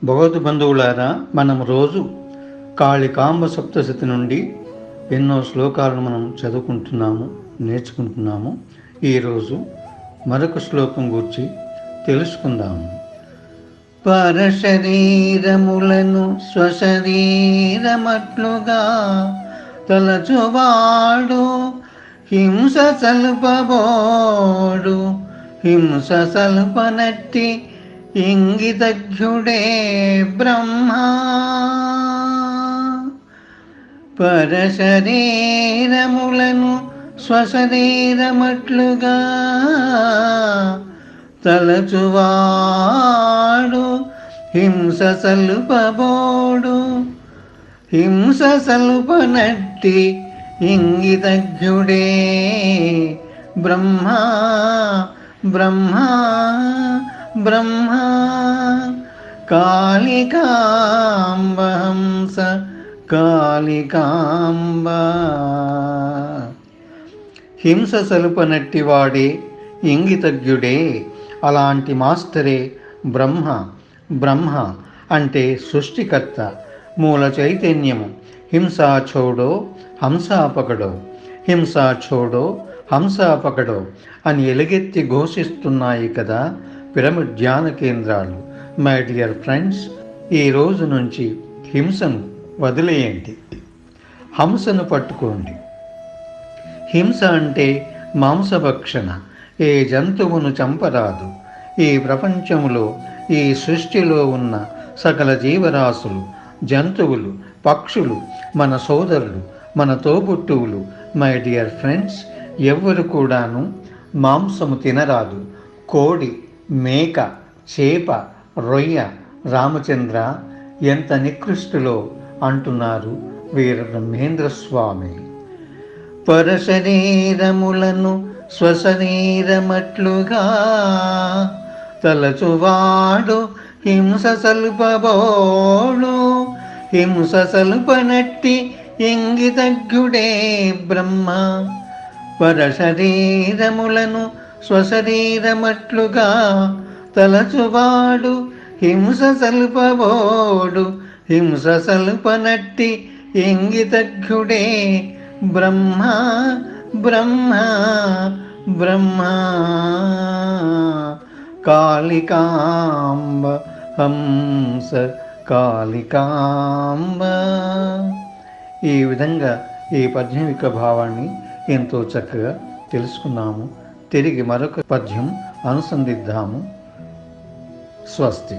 భగవద్ బంధువులారా, మనం రోజు కాళికాంబ సప్తశతి నుండి ఎన్నో శ్లోకాలను మనం చదువుకుంటున్నాము, నేర్చుకుంటున్నాము. ఈరోజు మరొక శ్లోకం గురించి తెలుసుకుందాము. పరశరీరములను స్వశరీరమట్లుగా తలచువాడు హింస సల్పబోడు. హింస సల్పనట్టి ఇంగితజ్ఞుడే బ్రహ్మ. పరశరీరములను స్వశరీరమట్లుగా తలచువాడు హింస సల్పబోడు. హింస సల్పనట్టి ఇంగితజ్ఞుడే బ్రహ్మ. బ్రహ్మ బ్రహ్మ కాళికాంబ హంస కాళికాంబ. హింస సలుపనట్టి వాడే ఇంగితజ్ఞుడే, అలాంటి మాస్టరే బ్రహ్మ. బ్రహ్మ అంటే సృష్టికర్త, మూల చైతన్యము. హింసా ఛోడో హంసా పకడో, హింసా ఛోడో హంసా పకడో అని ఎలుగెత్తి ఘోషిస్తున్నాయి కదా పిరమిడ్ ధ్యాన కేంద్రాలు. మై డియర్ ఫ్రెండ్స్, ఈ రోజు నుంచి హింసను వదిలేయండి, హంసను పట్టుకోండి. హింస అంటే మాంసభక్షణ. ఏ జంతువును చంపరాదు. ఈ ప్రపంచంలో, ఈ సృష్టిలో ఉన్న సకల జీవరాశులు, జంతువులు, పక్షులు మన సోదరులు, మన తోబుట్టువులు. మై డియర్ ఫ్రెండ్స్, ఎవ్వరు కూడాను మాంసము తినరాదు. కోడి, మేక, చేప, రొయ్య. రామచంద్ర, ఎంత నికృష్టులో అంటున్నారు వీర బ్రహ్మేంద్ర స్వామి. పరశరీరములను స్వశరీరమట్లుగా తలచువాడు హింస సల్పబోడు. హింస సల్పనట్టి ఇంగితజ్ఞుడే బ్రహ్మ. పరశరీరములను స్వశరీరమట్లుగా తలచువాడు హింస సల్పబోడు. హింస సల్పనట్టి ఇంగితజ్ఞుడే బ్రహ్మ. బ్రహ్మ బ్రహ్మ కాళికాంబ హంస కాళికాంబ. ఈ విధంగా ఈ పద్యం యొక్క భావాన్ని ఎంతో చక్కగా తెలుసుకున్నాము. తిరిగి మరొక పద్యం అనుసంధిద్దాము. స్వస్తి.